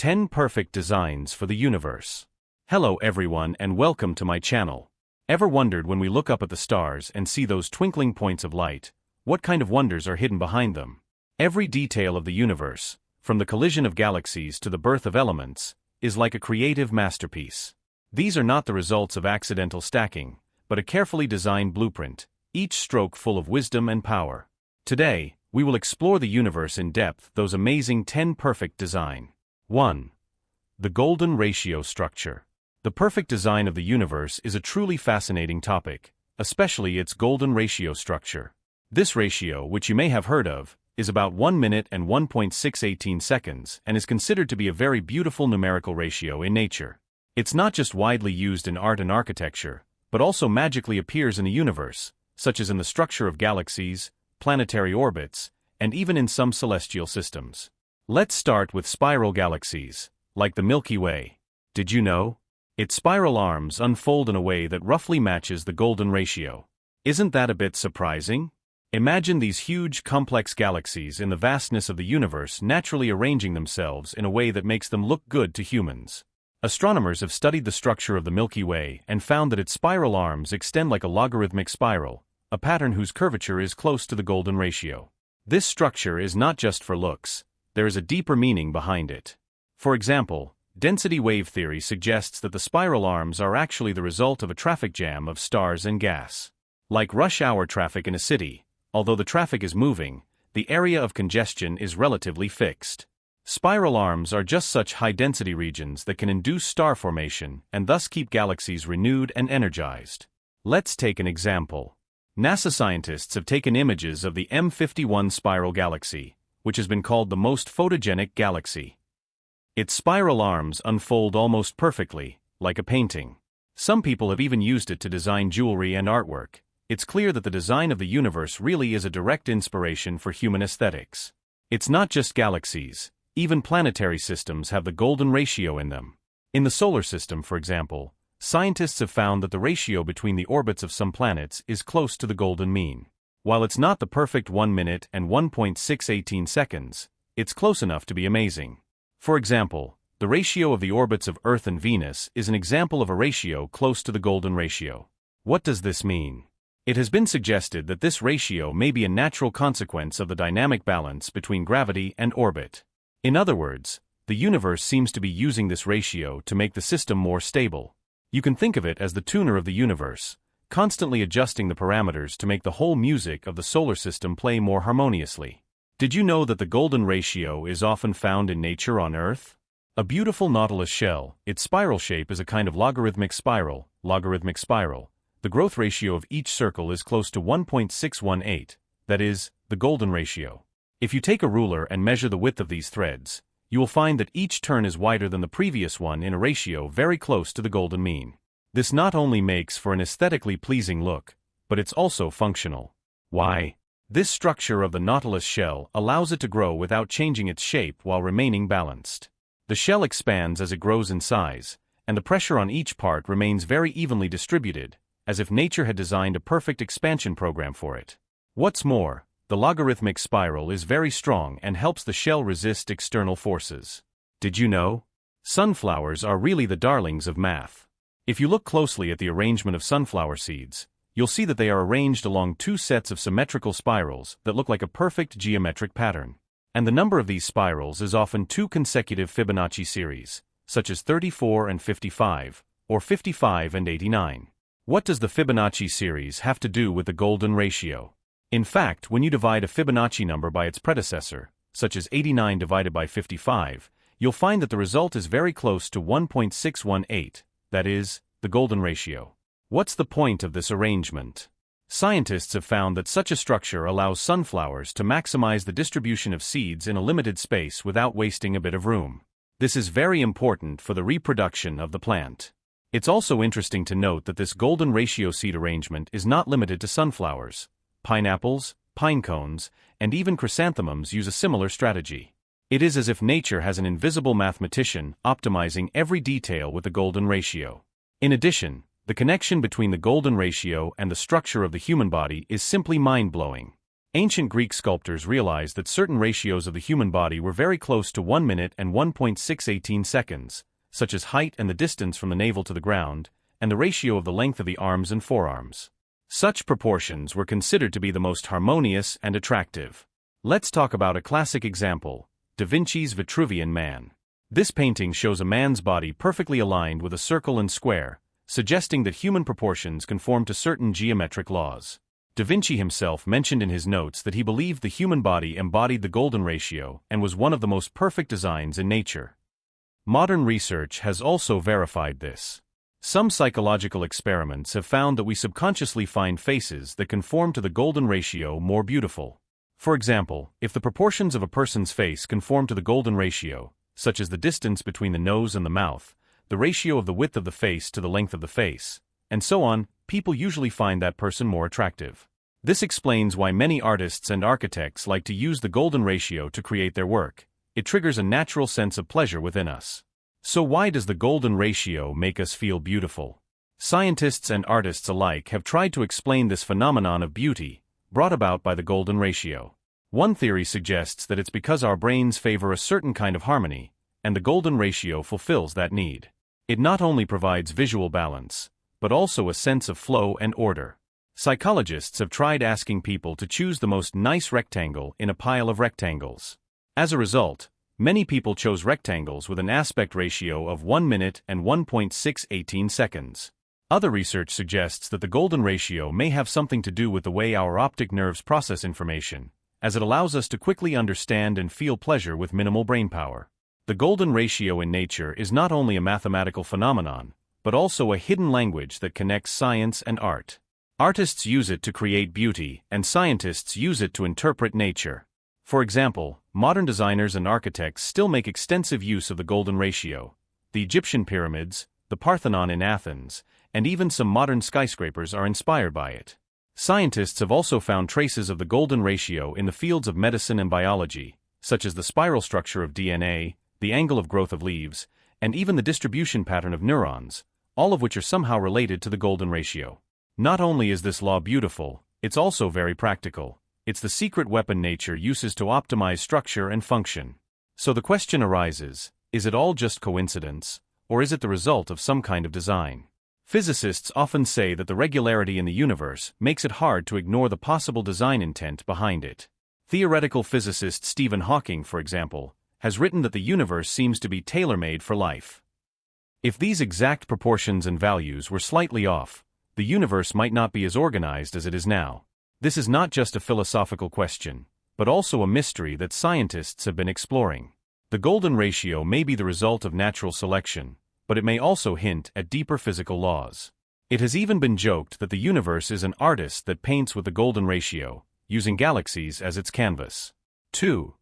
10 Perfect Designs for the Universe. Hello everyone and welcome to my channel. Ever wondered when we look up at the stars and see those twinkling points of light, what kind of wonders are hidden behind them? Every detail of the universe, from the collision of galaxies to the birth of elements, is like a creative masterpiece. These are not the results of accidental stacking, but a carefully designed blueprint, each stroke full of wisdom and power. Today, we will explore the universe in depth, those amazing 10 perfect design. 1. The golden ratio structure. The perfect design of the universe is a truly fascinating topic, especially its golden ratio structure. This ratio, which you may have heard of, is about 1 minute and 1.618 seconds and is considered to be a very beautiful numerical ratio in nature. It's not just widely used in art and architecture, but also magically appears in the universe, such as in the structure of galaxies, planetary orbits, and even in some celestial systems. Let's start with spiral galaxies, like the Milky Way. Did you know? Its spiral arms unfold in a way that roughly matches the golden ratio. Isn't that a bit surprising? Imagine these huge, complex galaxies in the vastness of the universe naturally arranging themselves in a way that makes them look good to humans. Astronomers have studied the structure of the Milky Way and found that its spiral arms extend like a logarithmic spiral, a pattern whose curvature is close to the golden ratio. This structure is not just for looks. There is a deeper meaning behind it. For example, density wave theory suggests that the spiral arms are actually the result of a traffic jam of stars and gas. Like rush hour traffic in a city, although the traffic is moving, the area of congestion is relatively fixed. Spiral arms are just such high-density regions that can induce star formation and thus keep galaxies renewed and energized. Let's take an example. NASA scientists have taken images of the M51 spiral galaxy, which has been called the most photogenic galaxy. Its spiral arms unfold almost perfectly, like a painting. Some people have even used it to design jewelry and artwork. It's clear that the design of the universe really is a direct inspiration for human aesthetics. It's not just galaxies, even planetary systems have the golden ratio in them. In the solar system, for example, scientists have found that the ratio between the orbits of some planets is close to the golden mean. While it's not the perfect 1 minute and 1.618 seconds, it's close enough to be amazing. For example, the ratio of the orbits of Earth and Venus is an example of a ratio close to the golden ratio. What does this mean? It has been suggested that this ratio may be a natural consequence of the dynamic balance between gravity and orbit. In other words, the universe seems to be using this ratio to make the system more stable. You can think of it as the tuner of the universe, constantly adjusting the parameters to make the whole music of the solar system play more harmoniously. Did you know that the golden ratio is often found in nature on Earth? A beautiful nautilus shell, its spiral shape is a kind of logarithmic spiral. The growth ratio of each circle is close to 1.618, that is, the golden ratio. If you take a ruler and measure the width of these threads, you will find that each turn is wider than the previous one in a ratio very close to the golden mean. This not only makes for an aesthetically pleasing look, but it's also functional. Why? This structure of the nautilus shell allows it to grow without changing its shape while remaining balanced. The shell expands as it grows in size, and the pressure on each part remains very evenly distributed, as if nature had designed a perfect expansion program for it. What's more, the logarithmic spiral is very strong and helps the shell resist external forces. Did you know? Sunflowers are really the darlings of math. If you look closely at the arrangement of sunflower seeds, you'll see that they are arranged along two sets of symmetrical spirals that look like a perfect geometric pattern. And the number of these spirals is often two consecutive Fibonacci series, such as 34 and 55, or 55 and 89. What does the Fibonacci series have to do with the golden ratio? In fact, when you divide a Fibonacci number by its predecessor, such as 89 divided by 55, you'll find that the result is very close to 1.618, that is, the golden ratio. What's the point of this arrangement? Scientists have found that such a structure allows sunflowers to maximize the distribution of seeds in a limited space without wasting a bit of room. This is very important for the reproduction of the plant. It's also interesting to note that this golden ratio seed arrangement is not limited to sunflowers. Pineapples, pine cones, and even chrysanthemums use a similar strategy. It is as if nature has an invisible mathematician optimizing every detail with the golden ratio. In addition, the connection between the golden ratio and the structure of the human body is simply mind-blowing. Ancient Greek sculptors realized that certain ratios of the human body were very close to 1 minute and 1.618 seconds, such as height and the distance from the navel to the ground, and the ratio of the length of the arms and forearms. Such proportions were considered to be the most harmonious and attractive. Let's talk about a classic example, Da Vinci's Vitruvian Man. This painting shows a man's body perfectly aligned with a circle and square, suggesting that human proportions conform to certain geometric laws. Da Vinci himself mentioned in his notes that he believed the human body embodied the golden ratio and was one of the most perfect designs in nature. Modern research has also verified this. Some psychological experiments have found that we subconsciously find faces that conform to the golden ratio more beautiful. For example, if the proportions of a person's face conform to the golden ratio, such as the distance between the nose and the mouth, the ratio of the width of the face to the length of the face, and so on, people usually find that person more attractive. This explains why many artists and architects like to use the golden ratio to create their work. It triggers a natural sense of pleasure within us. So why does the golden ratio make us feel beautiful? Scientists and artists alike have tried to explain this phenomenon of beauty, brought about by the golden ratio. One theory suggests that it's because our brains favor a certain kind of harmony, and the golden ratio fulfills that need. It not only provides visual balance, but also a sense of flow and order. Psychologists have tried asking people to choose the most nice rectangle in a pile of rectangles. As a result, many people chose rectangles with an aspect ratio of 1 minute and 1.618 seconds. Other research suggests that the golden ratio may have something to do with the way our optic nerves process information, as it allows us to quickly understand and feel pleasure with minimal brain power. The golden ratio in nature is not only a mathematical phenomenon, but also a hidden language that connects science and art. Artists use it to create beauty, and scientists use it to interpret nature. For example, modern designers and architects still make extensive use of the golden ratio. The Egyptian pyramids, the Parthenon in Athens, and even some modern skyscrapers are inspired by it. Scientists have also found traces of the golden ratio in the fields of medicine and biology, such as the spiral structure of DNA, the angle of growth of leaves, and even the distribution pattern of neurons, all of which are somehow related to the golden ratio. Not only is this law beautiful, it's also very practical. It's the secret weapon nature uses to optimize structure and function. So the question arises, is it all just coincidence, or is it the result of some kind of design? Physicists often say that the regularity in the universe makes it hard to ignore the possible design intent behind it. Theoretical physicist Stephen Hawking, for example, has written that the universe seems to be tailor-made for life. If these exact proportions and values were slightly off, the universe might not be as organized as it is now. This is not just a philosophical question, but also a mystery that scientists have been exploring. The golden ratio may be the result of natural selection, but it may also hint at deeper physical laws. It has even been joked that the universe is an artist that paints with the golden ratio, using galaxies as its canvas. 2.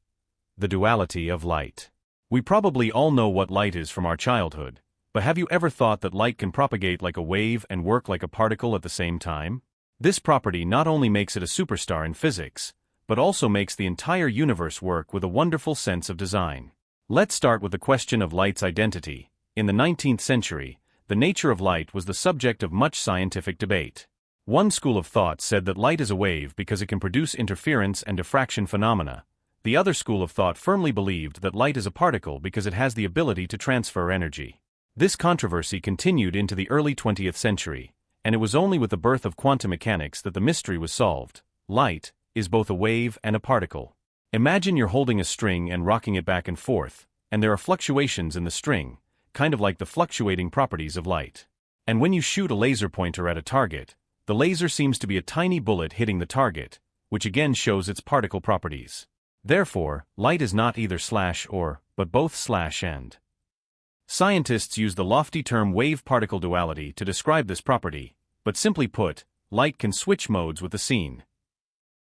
The duality of light. We probably all know what light is from our childhood, but have you ever thought that light can propagate like a wave and work like a particle at the same time? This property not only makes it a superstar in physics, but also makes the entire universe work with a wonderful sense of design. Let's start with the question of light's identity. In the 19th century, the nature of light was the subject of much scientific debate. One school of thought said that light is a wave because it can produce interference and diffraction phenomena. The other school of thought firmly believed that light is a particle because it has the ability to transfer energy. This controversy continued into the early 20th century, and it was only with the birth of quantum mechanics that the mystery was solved. Light is both a wave and a particle. Imagine you're holding a string and rocking it back and forth, and there are fluctuations in the string, kind of like the fluctuating properties of light. And when you shoot a laser pointer at a target, the laser seems to be a tiny bullet hitting the target, which again shows its particle properties. Therefore, light is not either slash or, but both slash and. Scientists use the lofty term wave-particle duality to describe this property, but simply put, light can switch modes with the scene.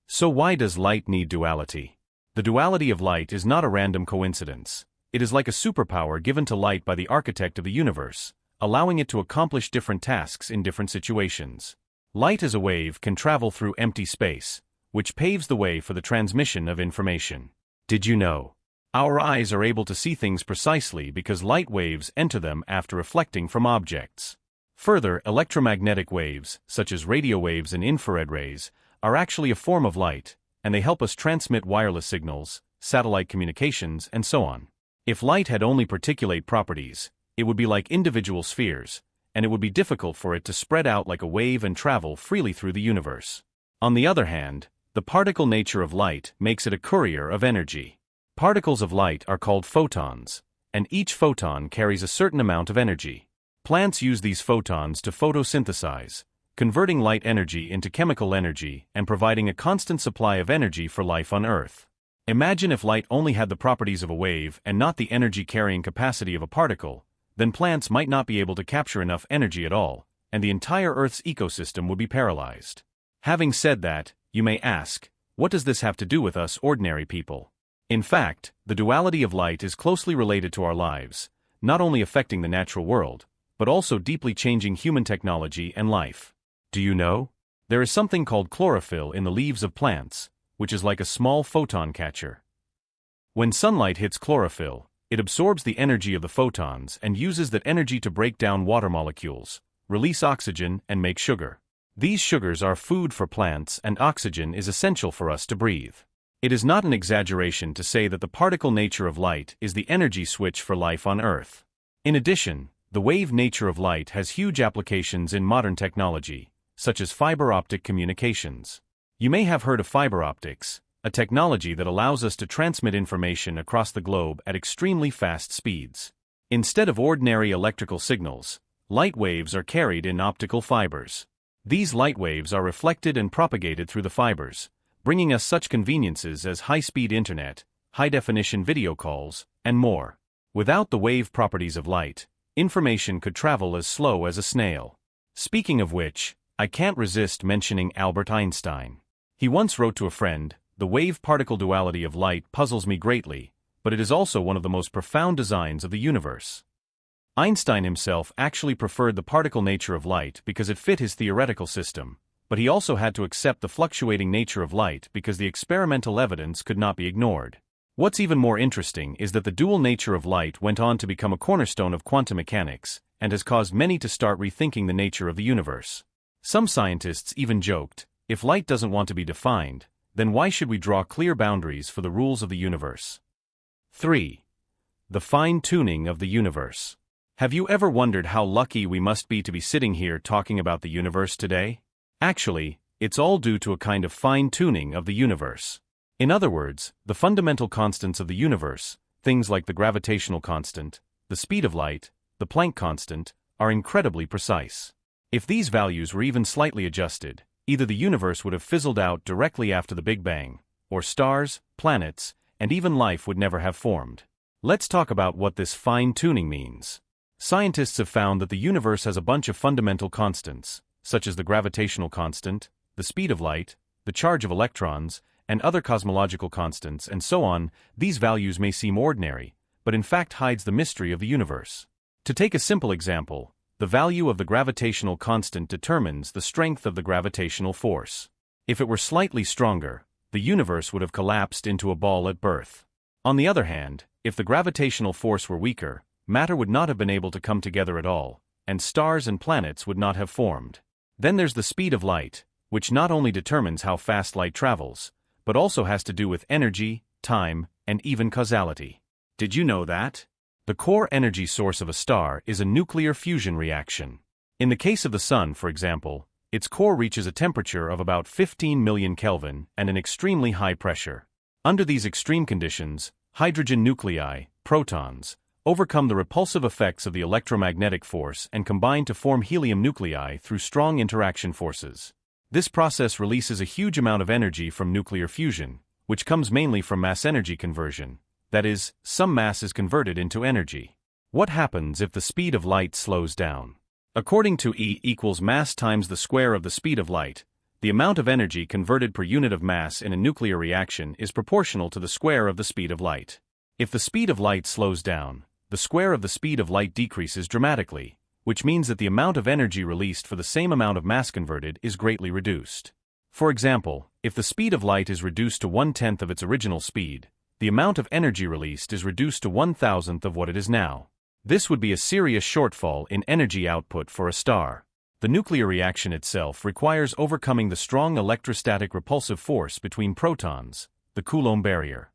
So why does light need duality? The duality of light is not a random coincidence. It is like a superpower given to light by the architect of the universe, allowing it to accomplish different tasks in different situations. Light as a wave can travel through empty space, which paves the way for the transmission of information. Did you know? Our eyes are able to see things precisely because light waves enter them after reflecting from objects. Further, electromagnetic waves, such as radio waves and infrared rays, are actually a form of light, and they help us transmit wireless signals, satellite communications, and so on. If light had only particulate properties, it would be like individual spheres, and it would be difficult for it to spread out like a wave and travel freely through the universe. On the other hand, the particle nature of light makes it a courier of energy. Particles of light are called photons, and each photon carries a certain amount of energy. Plants use these photons to photosynthesize, converting light energy into chemical energy and providing a constant supply of energy for life on Earth. Imagine if light only had the properties of a wave and not the energy-carrying capacity of a particle, then plants might not be able to capture enough energy at all, and the entire Earth's ecosystem would be paralyzed. Having said that, you may ask, what does this have to do with us ordinary people? In fact, the duality of light is closely related to our lives, not only affecting the natural world, but also deeply changing human technology and life. Do you know? There is something called chlorophyll in the leaves of plants, which is like a small photon catcher. When sunlight hits chlorophyll, it absorbs the energy of the photons and uses that energy to break down water molecules, release oxygen, and make sugar. These sugars are food for plants, and oxygen is essential for us to breathe. It is not an exaggeration to say that the particle nature of light is the energy switch for life on Earth. In addition, the wave nature of light has huge applications in modern technology, such as fiber optic communications. You may have heard of fiber optics, a technology that allows us to transmit information across the globe at extremely fast speeds. Instead of ordinary electrical signals, light waves are carried in optical fibers. These light waves are reflected and propagated through the fibers, bringing us such conveniences as high-speed internet, high-definition video calls, and more. Without the wave properties of light, information could travel as slow as a snail. Speaking of which, I can't resist mentioning Albert Einstein. He once wrote to a friend, "The wave-particle duality of light puzzles me greatly, but it is also one of the most profound designs of the universe." Einstein himself actually preferred the particle nature of light because it fit his theoretical system, but he also had to accept the fluctuating nature of light because the experimental evidence could not be ignored. What's even more interesting is that the dual nature of light went on to become a cornerstone of quantum mechanics and has caused many to start rethinking the nature of the universe. Some scientists even joked, if light doesn't want to be defined, then why should we draw clear boundaries for the rules of the universe? 3. The fine-tuning of the universe. Have you ever wondered how lucky we must be to be sitting here talking about the universe today? Actually, it's all due to a kind of fine-tuning of the universe. In other words, the fundamental constants of the universe, things like the gravitational constant, the speed of light, the Planck constant, are incredibly precise. If these values were even slightly adjusted, either the universe would have fizzled out directly after the Big Bang, or stars, planets, and even life would never have formed. Let's talk about what this fine-tuning means. Scientists have found that the universe has a bunch of fundamental constants, such as the gravitational constant, the speed of light, the charge of electrons, and other cosmological constants, and so on. These values may seem ordinary, but in fact hides the mystery of the universe. To take a simple example, the value of the gravitational constant determines the strength of the gravitational force. If it were slightly stronger, the universe would have collapsed into a ball at birth. On the other hand, if the gravitational force were weaker, matter would not have been able to come together at all, and stars and planets would not have formed. Then there's the speed of light, which not only determines how fast light travels, but also has to do with energy, time, and even causality. Did you know that? The core energy source of a star is a nuclear fusion reaction. In the case of the Sun, for example, its core reaches a temperature of about 15 million Kelvin and an extremely high pressure. Under these extreme conditions, hydrogen nuclei, protons, overcome the repulsive effects of the electromagnetic force and combine to form helium nuclei through strong interaction forces. This process releases a huge amount of energy from nuclear fusion, which comes mainly from mass-energy conversion. That is, some mass is converted into energy. What happens if the speed of light slows down? According to E equals mass times the square of the speed of light, the amount of energy converted per unit of mass in a nuclear reaction is proportional to the square of the speed of light. If the speed of light slows down, the square of the speed of light decreases dramatically, which means that the amount of energy released for the same amount of mass converted is greatly reduced. For example, if the speed of light is reduced to 1/10 of its original speed, the amount of energy released is reduced to 1/1000 of what it is now. This would be a serious shortfall in energy output for a star. The nuclear reaction itself requires overcoming the strong electrostatic repulsive force between protons, the Coulomb barrier.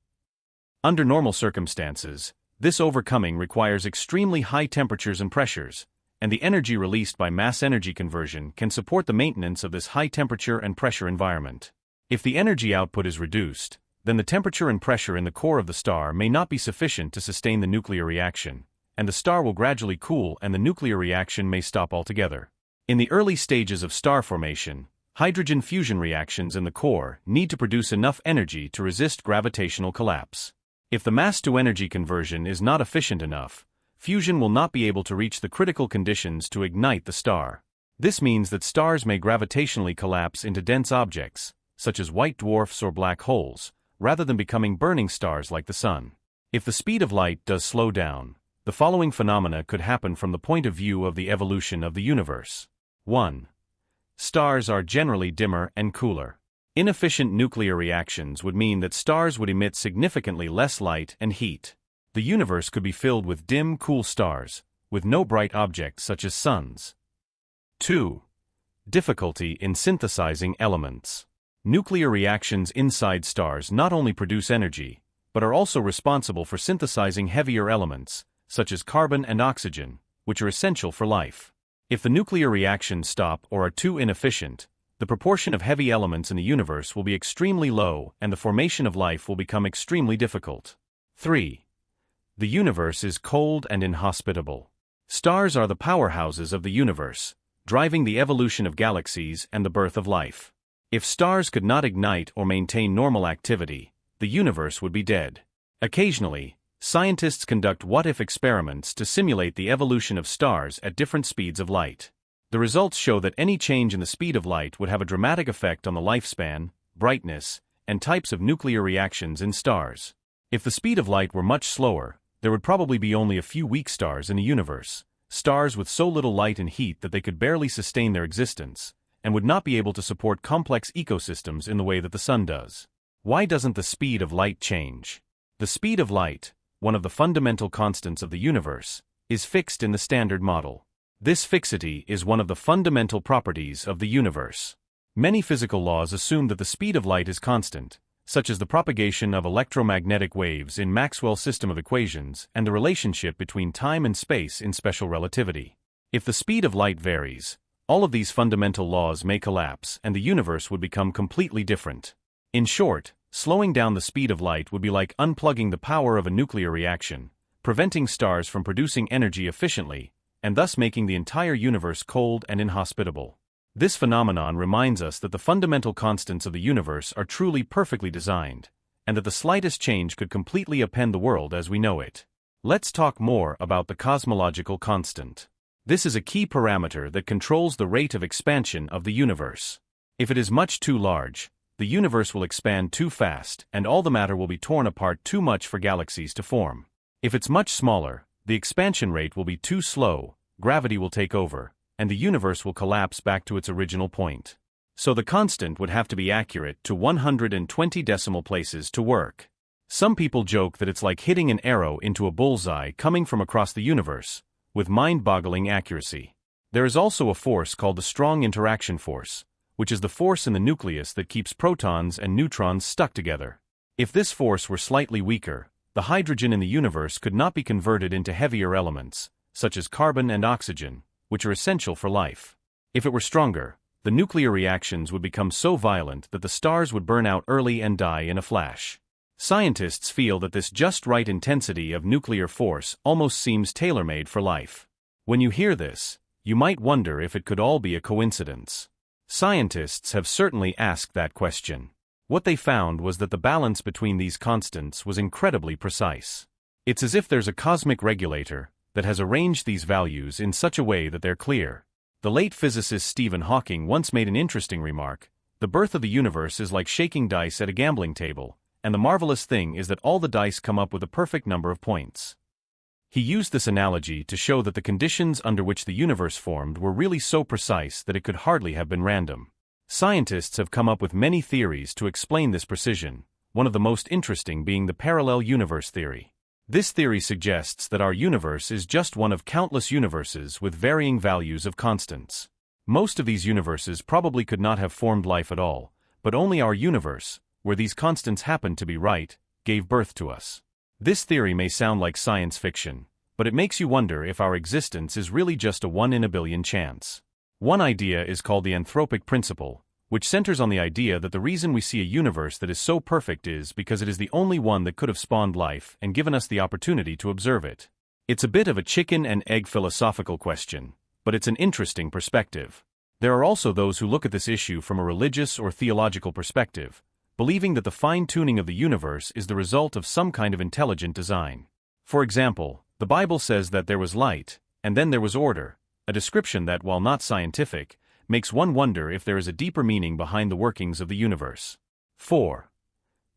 Under normal circumstances, this overcoming requires extremely high temperatures and pressures, and the energy released by mass-energy conversion can support the maintenance of this high temperature and pressure environment. If the energy output is reduced, then the temperature and pressure in the core of the star may not be sufficient to sustain the nuclear reaction, and the star will gradually cool and the nuclear reaction may stop altogether. In the early stages of star formation, hydrogen fusion reactions in the core need to produce enough energy to resist gravitational collapse. If the mass-to-energy conversion is not efficient enough, fusion will not be able to reach the critical conditions to ignite the star. This means that stars may gravitationally collapse into dense objects, such as white dwarfs or black holes, rather than becoming burning stars like the Sun. If the speed of light does slow down, the following phenomena could happen from the point of view of the evolution of the universe. 1. Stars are generally dimmer and cooler. Inefficient nuclear reactions would mean that stars would emit significantly less light and heat. The universe could be filled with dim, cool stars, with no bright objects such as suns. 2. Difficulty in synthesizing elements. Nuclear reactions inside stars not only produce energy, but are also responsible for synthesizing heavier elements, such as carbon and oxygen, which are essential for life. If the nuclear reactions stop or are too inefficient, the proportion of heavy elements in the universe will be extremely low and the formation of life will become extremely difficult. 3. The universe is cold and inhospitable. Stars are the powerhouses of the universe, driving the evolution of galaxies and the birth of life. If stars could not ignite or maintain normal activity, the universe would be dead. Occasionally, scientists conduct what-if experiments to simulate the evolution of stars at different speeds of light. The results show that any change in the speed of light would have a dramatic effect on the lifespan, brightness, and types of nuclear reactions in stars. If the speed of light were much slower, there would probably be only a few weak stars in the universe, stars with so little light and heat that they could barely sustain their existence, and would not be able to support complex ecosystems in the way that the Sun does. Why doesn't the speed of light change? The speed of light, one of the fundamental constants of the universe, is fixed in the Standard Model. This fixity is one of the fundamental properties of the universe. Many physical laws assume that the speed of light is constant, such as the propagation of electromagnetic waves in Maxwell's system of equations and the relationship between time and space in special relativity. If the speed of light varies, all of these fundamental laws may collapse and the universe would become completely different. In short, slowing down the speed of light would be like unplugging the power of a nuclear reaction, preventing stars from producing energy efficiently, and thus making the entire universe cold and inhospitable. This phenomenon reminds us that the fundamental constants of the universe are truly perfectly designed, and that the slightest change could completely upend the world as we know it. Let's talk more about the cosmological constant. This is a key parameter that controls the rate of expansion of the universe. If it is much too large, the universe will expand too fast and all the matter will be torn apart too much for galaxies to form. If it's much smaller, the expansion rate will be too slow, gravity will take over, and the universe will collapse back to its original point. So the constant would have to be accurate to 120 decimal places to work. Some people joke that it's like hitting an arrow into a bullseye coming from across the universe, with mind-boggling accuracy. There is also a force called the strong interaction force, which is the force in the nucleus that keeps protons and neutrons stuck together. If this force were slightly weaker, the hydrogen in the universe could not be converted into heavier elements, such as carbon and oxygen, which are essential for life. If it were stronger, the nuclear reactions would become so violent that the stars would burn out early and die in a flash. Scientists feel that this just right intensity of nuclear force almost seems tailor-made for life. When you hear this, you might wonder if it could all be a coincidence. Scientists have certainly asked that question. What they found was that the balance between these constants was incredibly precise. It's as if there's a cosmic regulator that has arranged these values in such a way that they're clear. The late physicist Stephen Hawking once made an interesting remark: the birth of the universe is like shaking dice at a gambling table, and the marvelous thing is that all the dice come up with a perfect number of points. He used this analogy to show that the conditions under which the universe formed were really so precise that it could hardly have been random. Scientists have come up with many theories to explain this precision, one of the most interesting being the parallel universe theory. This theory suggests that our universe is just one of countless universes with varying values of constants. Most of these universes probably could not have formed life at all, but only our universe, where these constants happen to be right, gave birth to us. This theory may sound like science fiction, but it makes you wonder if our existence is really just a 1 in a billion chance. One idea is called the anthropic principle, which centers on the idea that the reason we see a universe that is so perfect is because it is the only one that could have spawned life and given us the opportunity to observe it. It's a bit of a chicken and egg philosophical question, but it's an interesting perspective. There are also those who look at this issue from a religious or theological perspective, believing that the fine-tuning of the universe is the result of some kind of intelligent design. For example, the Bible says that there was light, and then there was order, a description that, while not scientific, makes one wonder if there is a deeper meaning behind the workings of the universe. 4.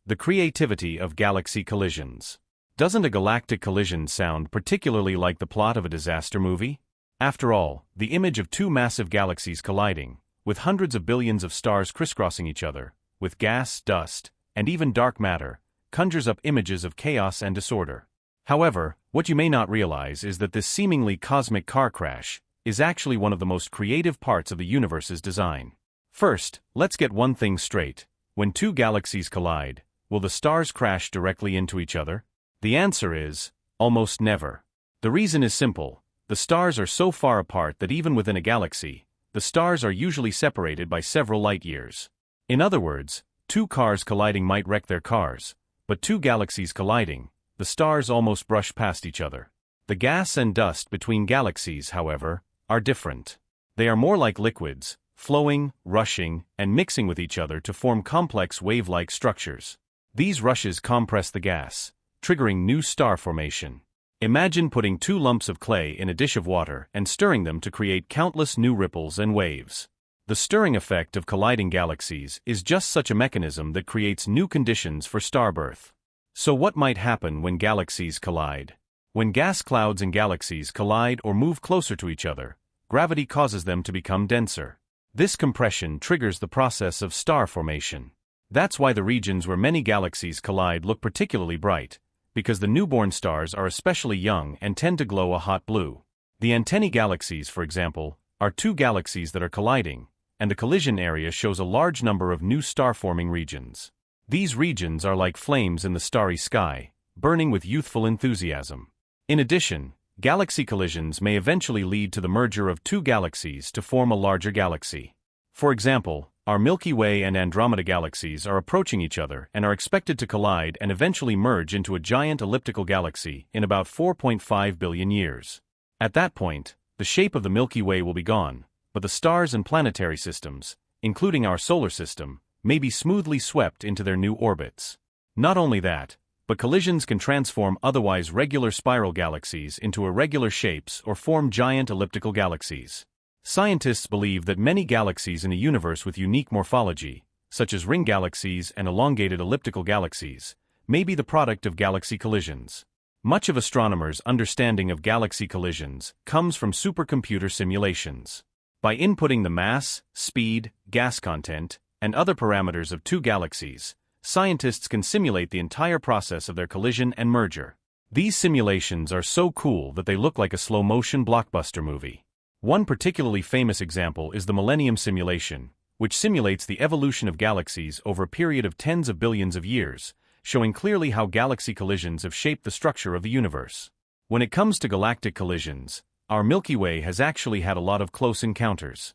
The creativity of galaxy collisions. Doesn't a galactic collision sound particularly like the plot of a disaster movie? After all, the image of two massive galaxies colliding, with hundreds of billions of stars crisscrossing each other, with gas, dust, and even dark matter, conjures up images of chaos and disorder. However, what you may not realize is that this seemingly cosmic car crash is actually one of the most creative parts of the universe's design. First, let's get one thing straight. When two galaxies collide, will the stars crash directly into each other? The answer is, almost never. The reason is simple. The stars are so far apart that even within a galaxy, the stars are usually separated by several light years. In other words, two cars colliding might wreck their cars, but two galaxies colliding, the stars almost brush past each other. The gas and dust between galaxies, however, are different. They are more like liquids, flowing, rushing, and mixing with each other to form complex wave-like structures. These rushes compress the gas, triggering new star formation. Imagine putting two lumps of clay in a dish of water and stirring them to create countless new ripples and waves. The stirring effect of colliding galaxies is just such a mechanism that creates new conditions for star birth. So what might happen when galaxies collide? When gas clouds and galaxies collide or move closer to each other, gravity causes them to become denser. This compression triggers the process of star formation. That's why the regions where many galaxies collide look particularly bright, because the newborn stars are especially young and tend to glow a hot blue. The antennae galaxies, for example, are two galaxies that are colliding, and the collision area shows a large number of new star-forming regions. These regions are like flames in the starry sky, burning with youthful enthusiasm. In addition, galaxy collisions may eventually lead to the merger of two galaxies to form a larger galaxy. For example, our Milky Way and Andromeda galaxies are approaching each other and are expected to collide and eventually merge into a giant elliptical galaxy in about 4.5 billion years. At that point, the shape of the Milky Way will be gone, but the stars and planetary systems, including our solar system, may be smoothly swept into their new orbits. Not only that, but collisions can transform otherwise regular spiral galaxies into irregular shapes or form giant elliptical galaxies. Scientists believe that many galaxies in a universe with unique morphology, such as ring galaxies and elongated elliptical galaxies, may be the product of galaxy collisions. Much of astronomers' understanding of galaxy collisions comes from supercomputer simulations. By inputting the mass, speed, gas content, and other parameters of two galaxies, scientists can simulate the entire process of their collision and merger. These simulations are so cool that they look like a slow-motion blockbuster movie. One particularly famous example is the Millennium simulation, which simulates the evolution of galaxies over a period of tens of billions of years, showing clearly how galaxy collisions have shaped the structure of the universe. When it comes to galactic collisions, our Milky Way has actually had a lot of close encounters.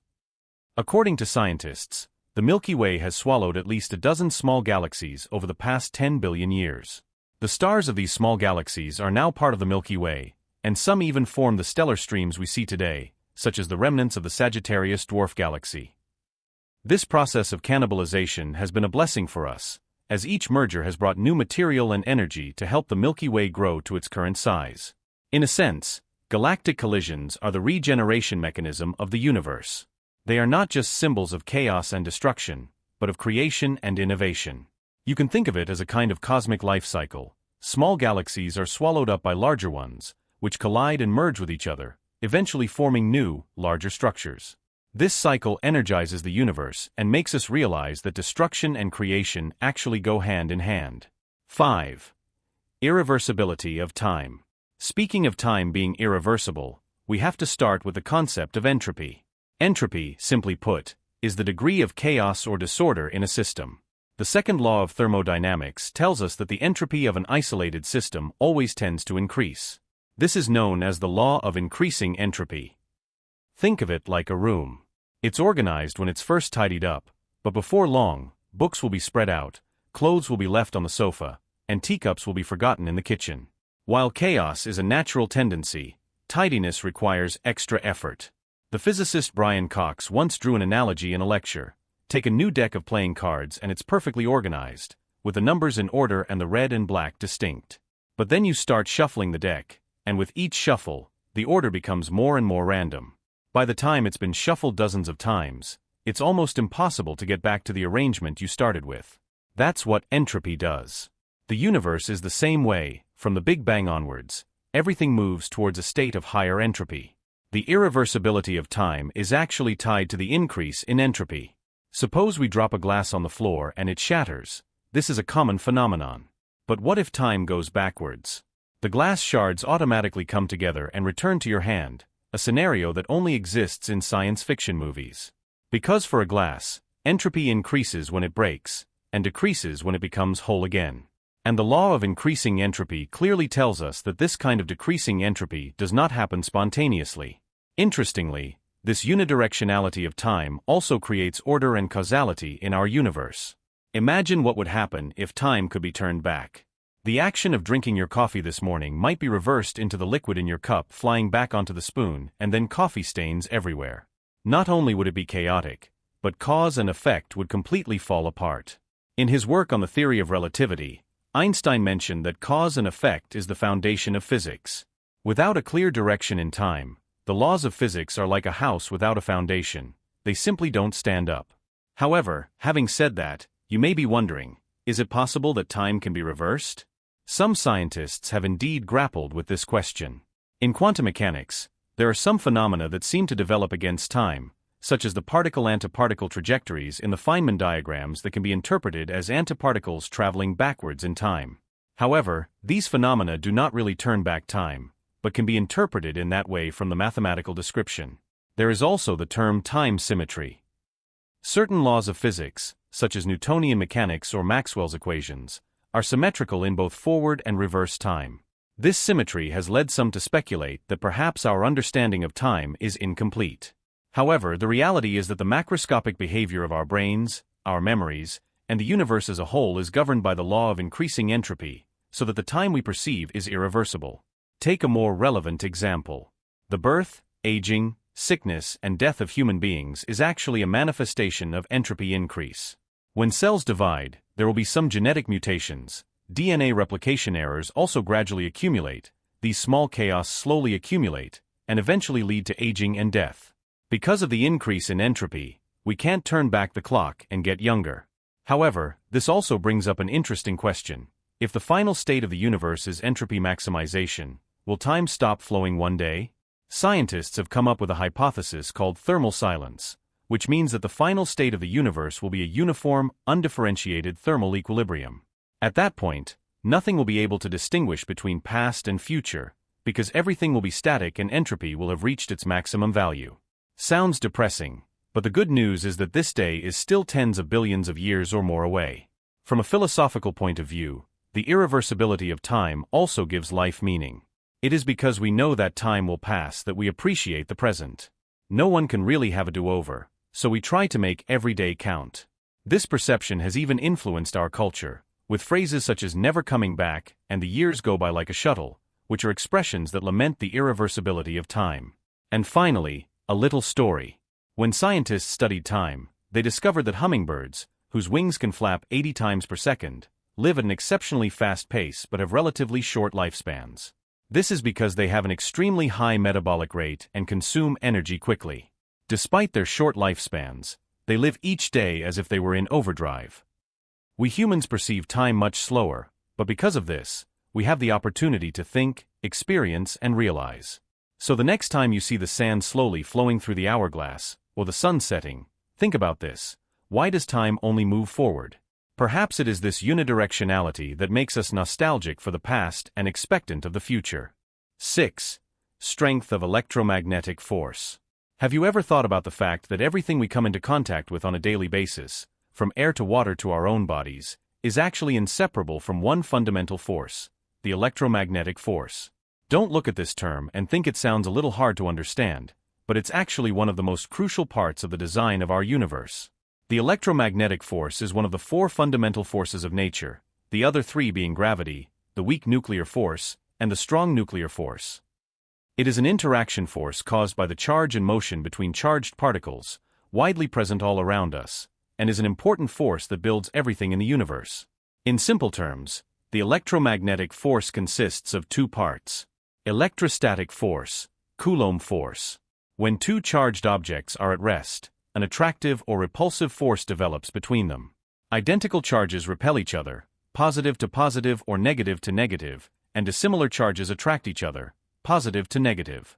According to scientists, the Milky Way has swallowed at least a dozen small galaxies over the past 10 billion years. The stars of these small galaxies are now part of the Milky Way, and some even form the stellar streams we see today, such as the remnants of the Sagittarius dwarf galaxy. This process of cannibalization has been a blessing for us, as each merger has brought new material and energy to help the Milky Way grow to its current size. In a sense, galactic collisions are the regeneration mechanism of the universe. They are not just symbols of chaos and destruction, but of creation and innovation. You can think of it as a kind of cosmic life cycle. Small galaxies are swallowed up by larger ones, which collide and merge with each other, eventually forming new, larger structures. This cycle energizes the universe and makes us realize that destruction and creation actually go hand in hand. 5. Irreversibility of time. Speaking of time being irreversible, we have to start with the concept of entropy. Entropy, simply put, is the degree of chaos or disorder in a system. The second law of thermodynamics tells us that the entropy of an isolated system always tends to increase. This is known as the law of increasing entropy. Think of it like a room. It's organized when it's first tidied up, but before long, books will be spread out, clothes will be left on the sofa, and teacups will be forgotten in the kitchen. While chaos is a natural tendency, tidiness requires extra effort. The physicist Brian Cox once drew an analogy in a lecture. Take a new deck of playing cards and it's perfectly organized, with the numbers in order and the red and black distinct. But then you start shuffling the deck, and with each shuffle, the order becomes more and more random. By the time it's been shuffled dozens of times, it's almost impossible to get back to the arrangement you started with. That's what entropy does. The universe is the same way. From the Big Bang onwards, everything moves towards a state of higher entropy. The irreversibility of time is actually tied to the increase in entropy. Suppose we drop a glass on the floor and it shatters. This is a common phenomenon. But what if time goes backwards? The glass shards automatically come together and return to your hand, a scenario that only exists in science fiction movies. Because for a glass, entropy increases when it breaks, and decreases when it becomes whole again. And the law of increasing entropy clearly tells us that this kind of decreasing entropy does not happen spontaneously. Interestingly, this unidirectionality of time also creates order and causality in our universe. Imagine what would happen if time could be turned back. The action of drinking your coffee this morning might be reversed into the liquid in your cup flying back onto the spoon and then coffee stains everywhere. Not only would it be chaotic, but cause and effect would completely fall apart. In his work on the theory of relativity, Einstein mentioned that cause and effect is the foundation of physics. Without a clear direction in time, the laws of physics are like a house without a foundation. They simply don't stand up. However, having said that, you may be wondering, is it possible that time can be reversed? Some scientists have indeed grappled with this question. In quantum mechanics, there are some phenomena that seem to develop against time, such as the particle-antiparticle trajectories in the Feynman diagrams that can be interpreted as antiparticles traveling backwards in time. However, these phenomena do not really turn back time, but can be interpreted in that way from the mathematical description. There is also the term time symmetry. Certain laws of physics, such as Newtonian mechanics or Maxwell's equations, are symmetrical in both forward and reverse time. This symmetry has led some to speculate that perhaps our understanding of time is incomplete. However, the reality is that the macroscopic behavior of our brains, our memories, and the universe as a whole is governed by the law of increasing entropy, so that the time we perceive is irreversible. Take a more relevant example. The birth, aging, sickness, and death of human beings is actually a manifestation of entropy increase. When cells divide, there will be some genetic mutations. DNA replication errors also gradually accumulate. These small chaos slowly accumulate, and eventually lead to aging and death. Because of the increase in entropy, we can't turn back the clock and get younger. However, this also brings up an interesting question. If the final state of the universe is entropy maximization, will time stop flowing one day? Scientists have come up with a hypothesis called thermal silence, which means that the final state of the universe will be a uniform, undifferentiated thermal equilibrium. At that point, nothing will be able to distinguish between past and future, because everything will be static and entropy will have reached its maximum value. Sounds depressing, but the good news is that this day is still tens of billions of years or more away. From a philosophical point of view, the irreversibility of time also gives life meaning. It is because we know that time will pass that we appreciate the present. No one can really have a do-over, so we try to make every day count. This perception has even influenced our culture, with phrases such as never coming back and the years go by like a shuttle, which are expressions that lament the irreversibility of time. And finally, a little story. When scientists studied time, they discovered that hummingbirds, whose wings can flap 80 times per second, live at an exceptionally fast pace but have relatively short lifespans. This is because they have an extremely high metabolic rate and consume energy quickly. Despite their short lifespans, they live each day as if they were in overdrive. We humans perceive time much slower, but because of this, we have the opportunity to think, experience, and realize. So the next time you see the sand slowly flowing through the hourglass, or the sun setting, think about this. Why does time only move forward? Perhaps it is this unidirectionality that makes us nostalgic for the past and expectant of the future. 6. Strength of electromagnetic force. Have you ever thought about the fact that everything we come into contact with on a daily basis, from air to water to our own bodies, is actually inseparable from one fundamental force, the electromagnetic force? Don't look at this term and think it sounds a little hard to understand, but it's actually one of the most crucial parts of the design of our universe. The electromagnetic force is one of the four fundamental forces of nature, the other three being gravity, the weak nuclear force, and the strong nuclear force. It is an interaction force caused by the charge and motion between charged particles, widely present all around us, and is an important force that builds everything in the universe. In simple terms, the electromagnetic force consists of two parts: electrostatic force, Coulomb force. When two charged objects are at rest, an attractive or repulsive force develops between them. Identical charges repel each other, positive to positive or negative to negative, and dissimilar charges attract each other, positive to negative.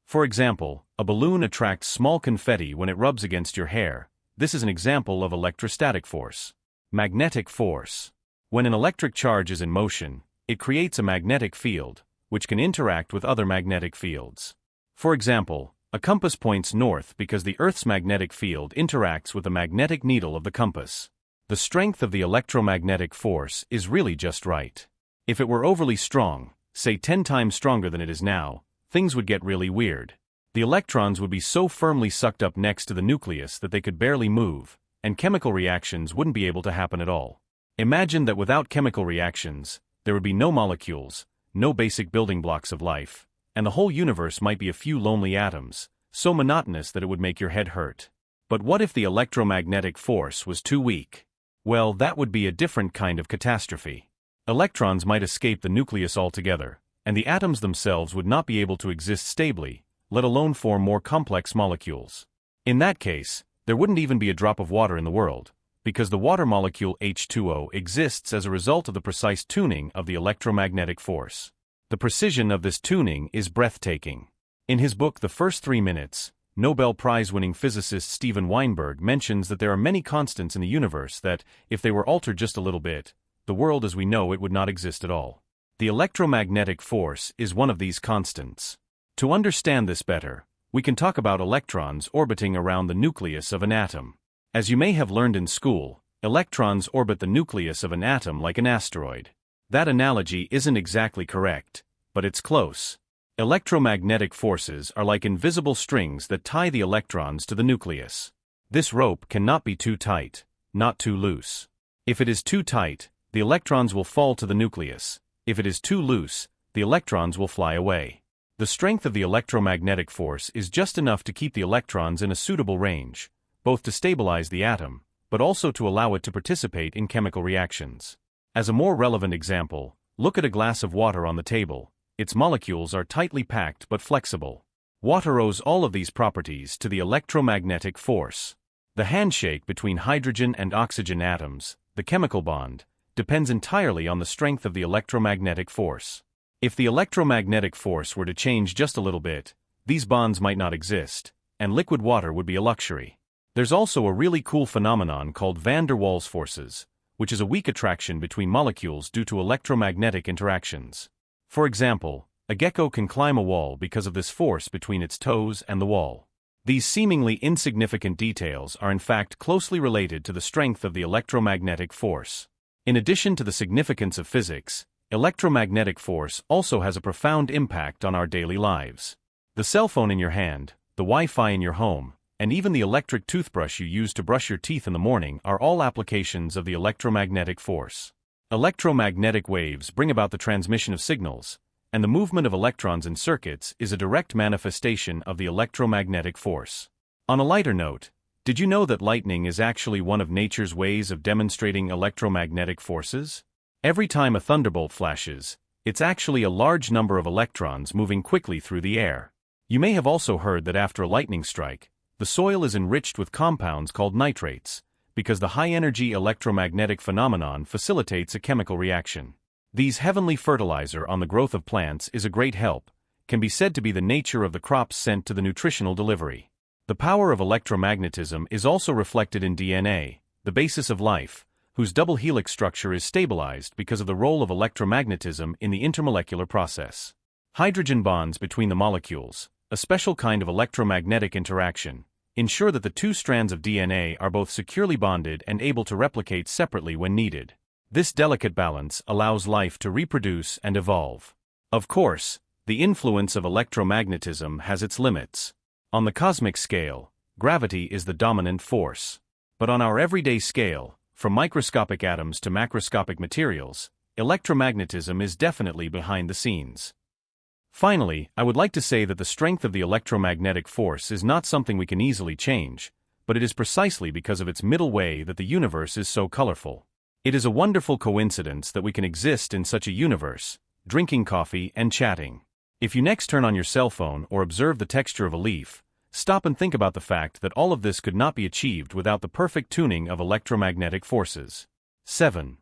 For example, a balloon attracts small confetti when it rubs against your hair. This is an example of electrostatic force. Magnetic force. When an electric charge is in motion, it creates a magnetic field, which can interact with other magnetic fields. For example, a compass points north because the Earth's magnetic field interacts with the magnetic needle of the compass. The strength of the electromagnetic force is really just right. If it were overly strong, say 10 times stronger than it is now, things would get really weird. The electrons would be so firmly sucked up next to the nucleus that they could barely move, and chemical reactions wouldn't be able to happen at all. Imagine that without chemical reactions, there would be no molecules, no basic building blocks of life, and the whole universe might be a few lonely atoms, so monotonous that it would make your head hurt. But what if the electromagnetic force was too weak? Well, that would be a different kind of catastrophe. Electrons might escape the nucleus altogether, and the atoms themselves would not be able to exist stably, let alone form more complex molecules. In that case, there wouldn't even be a drop of water in the world, because the water molecule H2O exists as a result of the precise tuning of the electromagnetic force. The precision of this tuning is breathtaking. In his book The First 3 Minutes, Nobel Prize-winning physicist Steven Weinberg mentions that there are many constants in the universe that, if they were altered just a little bit, the world as we know it would not exist at all. The electromagnetic force is one of these constants. To understand this better, we can talk about electrons orbiting around the nucleus of an atom. As you may have learned in school, electrons orbit the nucleus of an atom like an asteroid. That analogy isn't exactly correct, but it's close. Electromagnetic forces are like invisible strings that tie the electrons to the nucleus. This rope cannot be too tight, not too loose. If it is too tight, the electrons will fall to the nucleus. If it is too loose, the electrons will fly away. The strength of the electromagnetic force is just enough to keep the electrons in a suitable range, both to stabilize the atom, but also to allow it to participate in chemical reactions. As a more relevant example, look at a glass of water on the table. Its molecules are tightly packed but flexible. Water owes all of these properties to the electromagnetic force. The handshake between hydrogen and oxygen atoms, the chemical bond, depends entirely on the strength of the electromagnetic force. If the electromagnetic force were to change just a little bit, these bonds might not exist, and liquid water would be a luxury. There's also a really cool phenomenon called van der Waals forces, which is a weak attraction between molecules due to electromagnetic interactions. For example, a gecko can climb a wall because of this force between its toes and the wall. These seemingly insignificant details are in fact closely related to the strength of the electromagnetic force. In addition to the significance of physics, electromagnetic force also has a profound impact on our daily lives. The cell phone in your hand, the Wi-Fi in your home, and even the electric toothbrush you use to brush your teeth in the morning are all applications of the electromagnetic force. Electromagnetic waves bring about the transmission of signals, and the movement of electrons in circuits is a direct manifestation of the electromagnetic force. On a lighter note, did you know that lightning is actually one of nature's ways of demonstrating electromagnetic forces? Every time a thunderbolt flashes, it's actually a large number of electrons moving quickly through the air. You may have also heard that after a lightning strike, the soil is enriched with compounds called nitrates, because the high-energy electromagnetic phenomenon facilitates a chemical reaction. These heavenly fertilizer on the growth of plants is a great help, can be said to be the nature of the crops sent to the nutritional delivery. The power of electromagnetism is also reflected in DNA, the basis of life, whose double helix structure is stabilized because of the role of electromagnetism in the intermolecular process. Hydrogen bonds between the molecules, a special kind of electromagnetic interaction, ensure that the two strands of DNA are both securely bonded and able to replicate separately when needed. This delicate balance allows life to reproduce and evolve. Of course, the influence of electromagnetism has its limits. On the cosmic scale, gravity is the dominant force. But on our everyday scale, from microscopic atoms to macroscopic materials, electromagnetism is definitely behind the scenes. Finally, I would like to say that the strength of the electromagnetic force is not something we can easily change, but it is precisely because of its middle way that the universe is so colorful. It is a wonderful coincidence that we can exist in such a universe, drinking coffee and chatting. If you next turn on your cell phone or observe the texture of a leaf, stop and think about the fact that all of this could not be achieved without the perfect tuning of electromagnetic forces. 7.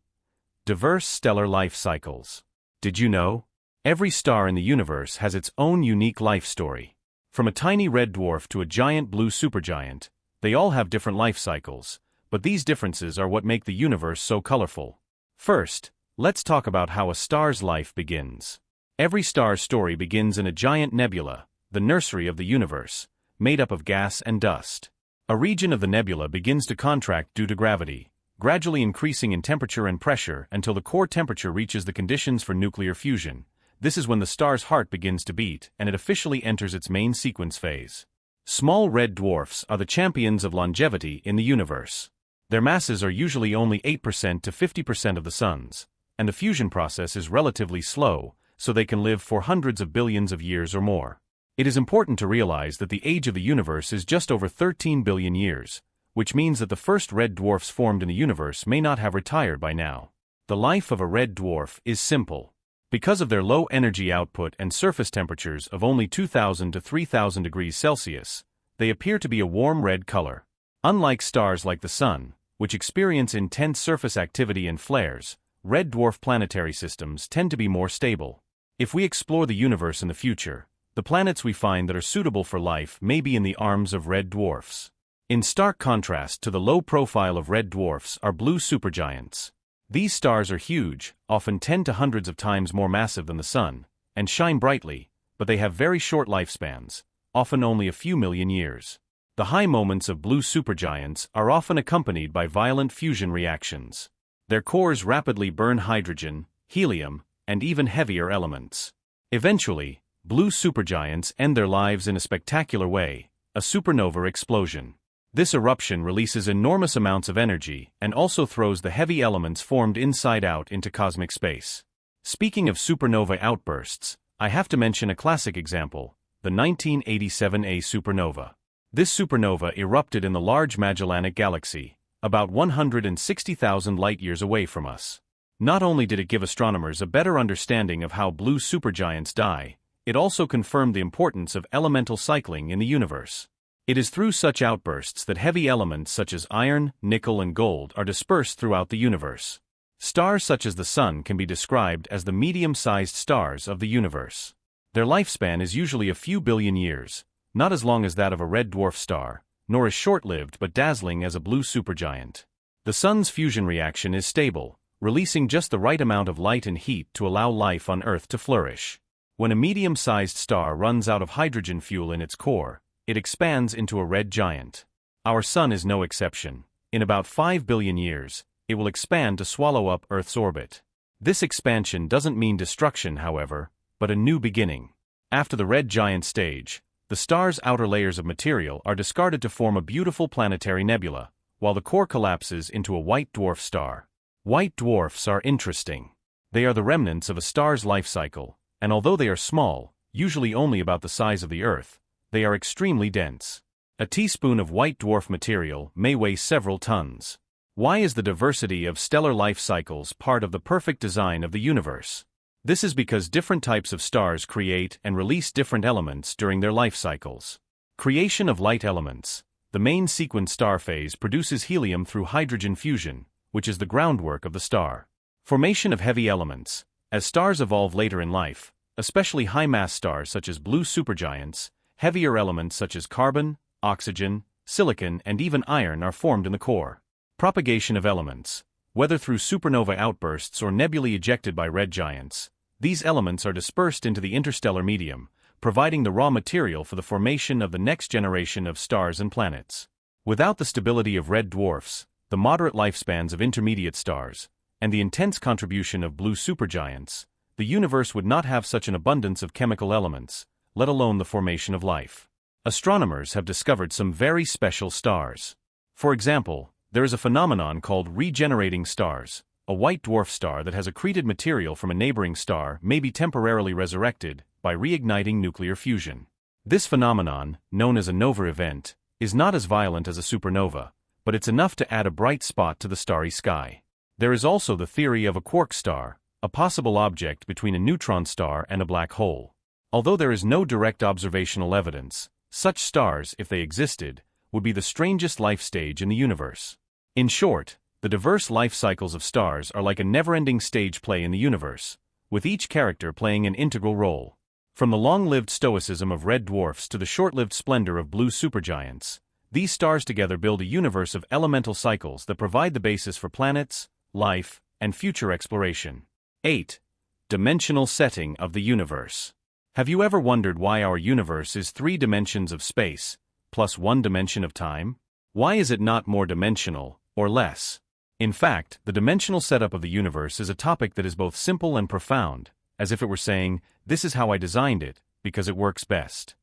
Diverse stellar life cycles. Did you know? Every star in the universe has its own unique life story. From a tiny red dwarf to a giant blue supergiant, they all have different life cycles, but these differences are what make the universe so colorful. First, let's talk about how a star's life begins. Every star's story begins in a giant nebula, the nursery of the universe, made up of gas and dust. A region of the nebula begins to contract due to gravity, gradually increasing in temperature and pressure until the core temperature reaches the conditions for nuclear fusion. This is when the star's heart begins to beat and it officially enters its main sequence phase. Small red dwarfs are the champions of longevity in the universe. Their masses are usually only 8% to 50% of the sun's, and the fusion process is relatively slow, so they can live for hundreds of billions of years or more. It is important to realize that the age of the universe is just over 13 billion years, which means that the first red dwarfs formed in the universe may not have retired by now. The life of a red dwarf is simple. Because of their low energy output and surface temperatures of only 2,000 to 3,000 degrees Celsius, they appear to be a warm red color. Unlike stars like the Sun, which experience intense surface activity and flares, red dwarf planetary systems tend to be more stable. If we explore the universe in the future, the planets we find that are suitable for life may be in the arms of red dwarfs. In stark contrast to the low profile of red dwarfs are blue supergiants. These stars are huge, often 10 to hundreds of times more massive than the Sun, and shine brightly, but they have very short lifespans, often only a few million years. The high moments of blue supergiants are often accompanied by violent fusion reactions. Their cores rapidly burn hydrogen, helium, and even heavier elements. Eventually, blue supergiants end their lives in a spectacular way, a supernova explosion. This eruption releases enormous amounts of energy and also throws the heavy elements formed inside out into cosmic space. Speaking of supernova outbursts, I have to mention a classic example, the 1987 A supernova. This supernova erupted in the Large Magellanic Galaxy, about 160,000 light-years away from us. Not only did it give astronomers a better understanding of how blue supergiants die, it also confirmed the importance of elemental cycling in the universe. It is through such outbursts that heavy elements such as iron, nickel, and gold are dispersed throughout the universe. Stars such as the Sun can be described as the medium-sized stars of the universe. Their lifespan is usually a few billion years, not as long as that of a red dwarf star, nor as short-lived but dazzling as a blue supergiant. The Sun's fusion reaction is stable, releasing just the right amount of light and heat to allow life on Earth to flourish. When a medium-sized star runs out of hydrogen fuel in its core, it expands into a red giant. Our Sun is no exception. In about 5 billion years, it will expand to swallow up Earth's orbit. This expansion doesn't mean destruction, however, but a new beginning. After the red giant stage, the star's outer layers of material are discarded to form a beautiful planetary nebula, while the core collapses into a white dwarf star. White dwarfs are interesting. They are the remnants of a star's life cycle, and although they are small, usually only about the size of the Earth, they are extremely dense. A teaspoon of white dwarf material may weigh several tons. Why is the diversity of stellar life cycles part of the perfect design of the universe? This is because different types of stars create and release different elements during their life cycles. Creation of light elements. The main sequence star phase produces helium through hydrogen fusion, which is the groundwork of the star. Formation of heavy elements. As stars evolve later in life, especially high-mass stars such as blue supergiants, heavier elements such as carbon, oxygen, silicon, and even iron are formed in the core. Propagation of elements. Whether through supernova outbursts or nebulae ejected by red giants, these elements are dispersed into the interstellar medium, providing the raw material for the formation of the next generation of stars and planets. Without the stability of red dwarfs, the moderate lifespans of intermediate stars, and the intense contribution of blue supergiants, the universe would not have such an abundance of chemical elements, let alone the formation of life. Astronomers have discovered some very special stars. For example, there is a phenomenon called regenerating stars. A white dwarf star that has accreted material from a neighboring star may be temporarily resurrected by reigniting nuclear fusion. This phenomenon, known as a nova event, is not as violent as a supernova, but it's enough to add a bright spot to the starry sky. There is also the theory of a quark star, a possible object between a neutron star and a black hole. Although there is no direct observational evidence, such stars, if they existed, would be the strangest life stage in the universe. In short, the diverse life cycles of stars are like a never-ending stage play in the universe, with each character playing an integral role. From the long-lived stoicism of red dwarfs to the short-lived splendor of blue supergiants, these stars together build a universe of elemental cycles that provide the basis for planets, life, and future exploration. 8. Dimensional setting of the universe. Have you ever wondered why our universe is 3 dimensions of space, plus 1 dimension of time? Why is it not more dimensional, or less? In fact, the dimensional setup of the universe is a topic that is both simple and profound, as if it were saying, "This is how I designed it, because it works best."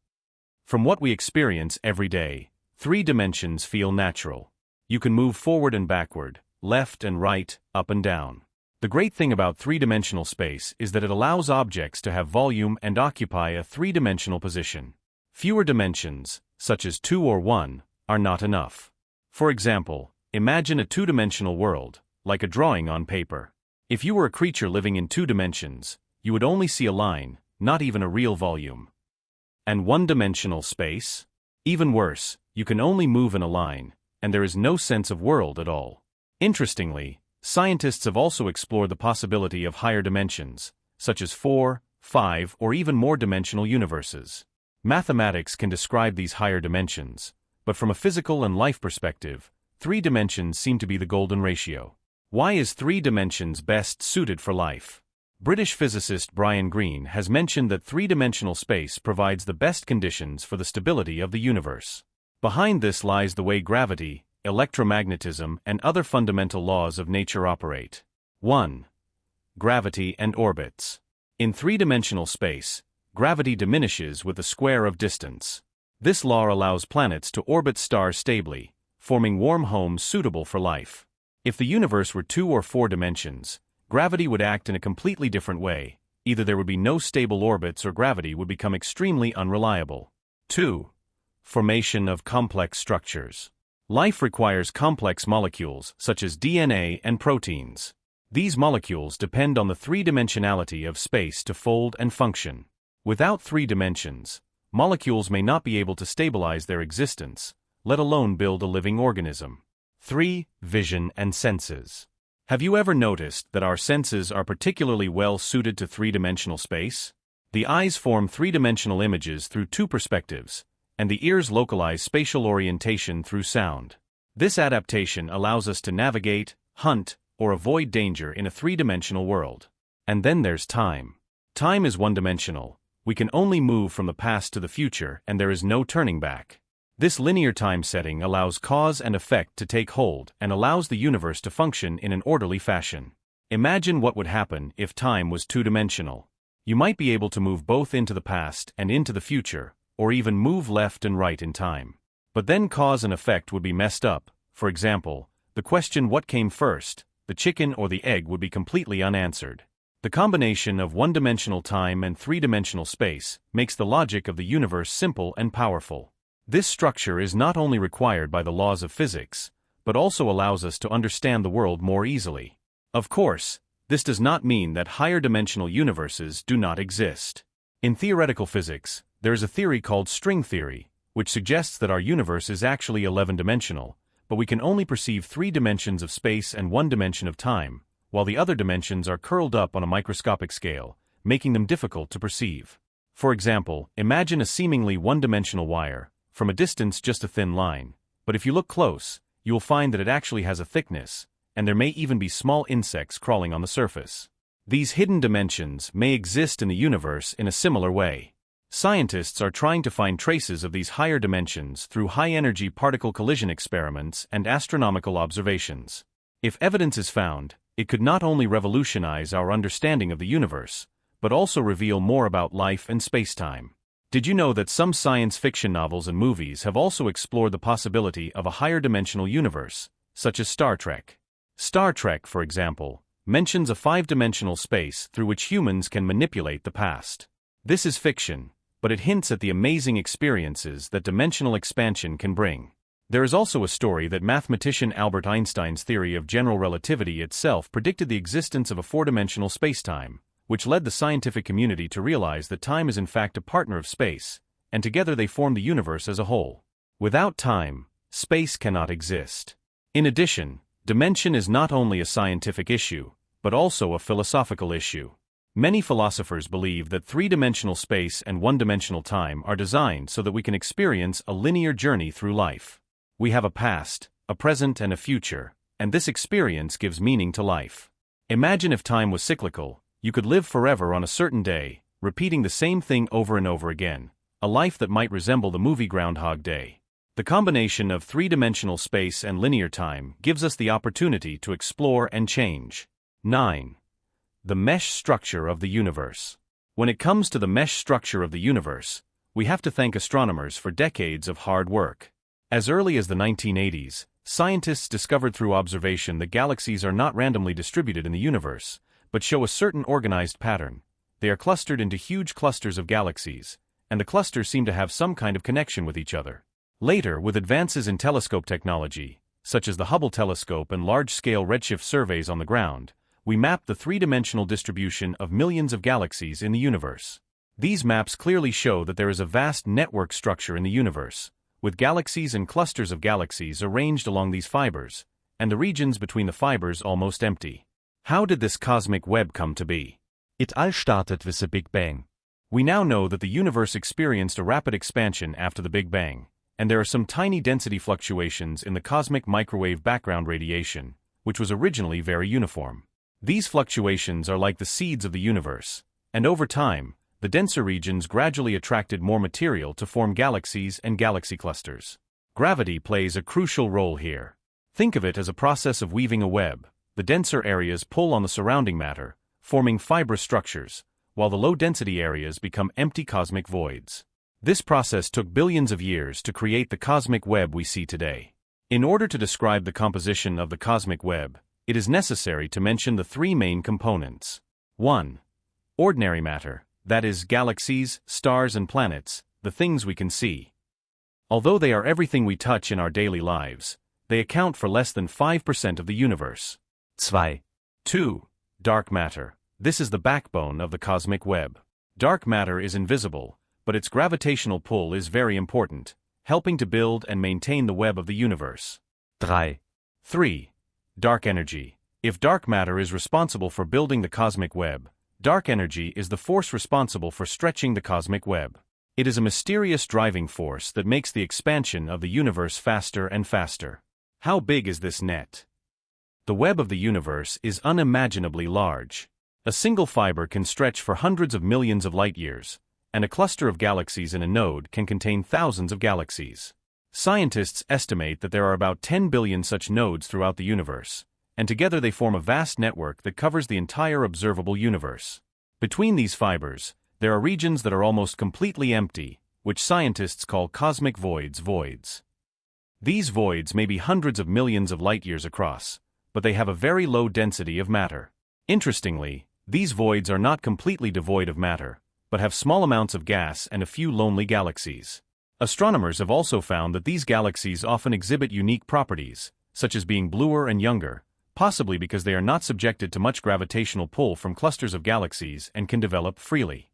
From what we experience every day, 3 dimensions feel natural. You can move forward and backward, left and right, up and down. The great thing about 3-dimensional space is that it allows objects to have volume and occupy a 3-dimensional position. Fewer dimensions, such as 2 or 1, are not enough. For example, imagine a 2-dimensional world, like a drawing on paper. If you were a creature living in 2 dimensions, you would only see a line, not even a real volume. And 1-dimensional space? Even worse, you can only move in a line, and there is no sense of world at all. Interestingly, scientists have also explored the possibility of higher dimensions, such as 4, 5, or even more dimensional universes. Mathematics can describe these higher dimensions, but from a physical and life perspective, 3 dimensions seem to be the golden ratio. Why is 3 dimensions best suited for life? British physicist Brian Greene has mentioned that 3-dimensional space provides the best conditions for the stability of the universe. Behind this lies the way gravity, electromagnetism, and other fundamental laws of nature operate. 1. Gravity and orbits. In 3-dimensional space, gravity diminishes with the square of distance. This law allows planets to orbit stars stably, forming warm homes suitable for life. If the universe were 2 or 4 dimensions, gravity would act in a completely different way. Either there would be no stable orbits or gravity would become extremely unreliable. 2. Formation of complex structures. Life requires complex molecules such as DNA and proteins. These molecules depend on the 3-dimensionality of space to fold and function. Without 3 dimensions, molecules may not be able to stabilize their existence, let alone build a living organism. 3. Vision and senses. Have you ever noticed that our senses are particularly well suited to 3-dimensional space? The eyes form 3-dimensional images through 2 perspectives, and the ears localize spatial orientation through sound. This adaptation allows us to navigate, hunt, or avoid danger in a 3-dimensional world. And then there's time. Time is 1-dimensional. We can only move from the past to the future, and there is no turning back. This linear time setting allows cause and effect to take hold and allows the universe to function in an orderly fashion. Imagine what would happen if time was 2-dimensional. You might be able to move both into the past and into the future, or even move left and right in time. But then cause and effect would be messed up. For example, the question what came first, the chicken or the egg, would be completely unanswered. The combination of 1-dimensional time and 3-dimensional space makes the logic of the universe simple and powerful. This structure is not only required by the laws of physics, but also allows us to understand the world more easily. Of course, this does not mean that higher-dimensional universes do not exist. In theoretical physics, there is a theory called string theory, which suggests that our universe is actually 11-dimensional, but we can only perceive 3 dimensions of space and 1 dimension of time, while the other dimensions are curled up on a microscopic scale, making them difficult to perceive. For example, imagine a seemingly 1-dimensional wire, from a distance just a thin line, but if you look close, you will find that it actually has a thickness, and there may even be small insects crawling on the surface. These hidden dimensions may exist in the universe in a similar way. Scientists are trying to find traces of these higher dimensions through high-energy particle collision experiments and astronomical observations. If evidence is found, it could not only revolutionize our understanding of the universe, but also reveal more about life and space-time. Did you know that some science fiction novels and movies have also explored the possibility of a higher dimensional universe, such as Star Trek? Star Trek, for example, mentions a five-dimensional space through which humans can manipulate the past. This is fiction, but it hints at the amazing experiences that dimensional expansion can bring. There is also a story that mathematician Albert Einstein's theory of general relativity itself predicted the existence of a four-dimensional spacetime, which led the scientific community to realize that time is in fact a partner of space, and together they form the universe as a whole. Without time, space cannot exist. In addition, dimension is not only a scientific issue, but also a philosophical issue. Many philosophers believe that three-dimensional space and one-dimensional time are designed so that we can experience a linear journey through life. We have a past, a present, and a future, and this experience gives meaning to life. Imagine if time was cyclical. You could live forever on a certain day, repeating the same thing over and over again, a life that might resemble the movie Groundhog Day. The combination of three-dimensional space and linear time gives us the opportunity to explore and change. 9. The mesh structure of the universe. When it comes to the mesh structure of the universe, we have to thank astronomers for decades of hard work. As early as the 1980s, scientists discovered through observation that galaxies are not randomly distributed in the universe, but show a certain organized pattern. They are clustered into huge clusters of galaxies, and the clusters seem to have some kind of connection with each other. Later, with advances in telescope technology, such as the Hubble telescope and large-scale redshift surveys on the ground, we mapped the three-dimensional distribution of millions of galaxies in the universe. These maps clearly show that there is a vast network structure in the universe, with galaxies and clusters of galaxies arranged along these fibers, and the regions between the fibers almost empty. How did this cosmic web come to be? It all started with the Big Bang. We now know that the universe experienced a rapid expansion after the Big Bang, and there are some tiny density fluctuations in the cosmic microwave background radiation, which was originally very uniform. These fluctuations are like the seeds of the universe, and over time, the denser regions gradually attracted more material to form galaxies and galaxy clusters. Gravity plays a crucial role here. Think of it as a process of weaving a web. The denser areas pull on the surrounding matter, forming fibrous structures, while the low-density areas become empty cosmic voids. This process took billions of years to create the cosmic web we see today. In order to describe the composition of the cosmic web, it is necessary to mention the three main components. 1. Ordinary matter, that is, galaxies, stars, and planets, the things we can see. Although they are everything we touch in our daily lives, they account for less than 5% of the universe. 2. Dark matter. This is the backbone of the cosmic web. Dark matter is invisible, but its gravitational pull is very important, helping to build and maintain the web of the universe. 3. Dark energy. If dark matter is responsible for building the cosmic web, dark energy is the force responsible for stretching the cosmic web. It is a mysterious driving force that makes the expansion of the universe faster and faster. How big is this net? The web of the universe is unimaginably large. A single fiber can stretch for hundreds of millions of light-years, and a cluster of galaxies in a node can contain thousands of galaxies. Scientists estimate that there are about 10 billion such nodes throughout the universe, and together they form a vast network that covers the entire observable universe. Between these fibers, there are regions that are almost completely empty, which scientists call cosmic voids. These voids may be hundreds of millions of light-years across, but they have a very low density of matter. Interestingly, these voids are not completely devoid of matter, but have small amounts of gas and a few lonely galaxies. Astronomers have also found that these galaxies often exhibit unique properties, such as being bluer and younger, possibly because they are not subjected to much gravitational pull from clusters of galaxies and can develop freely.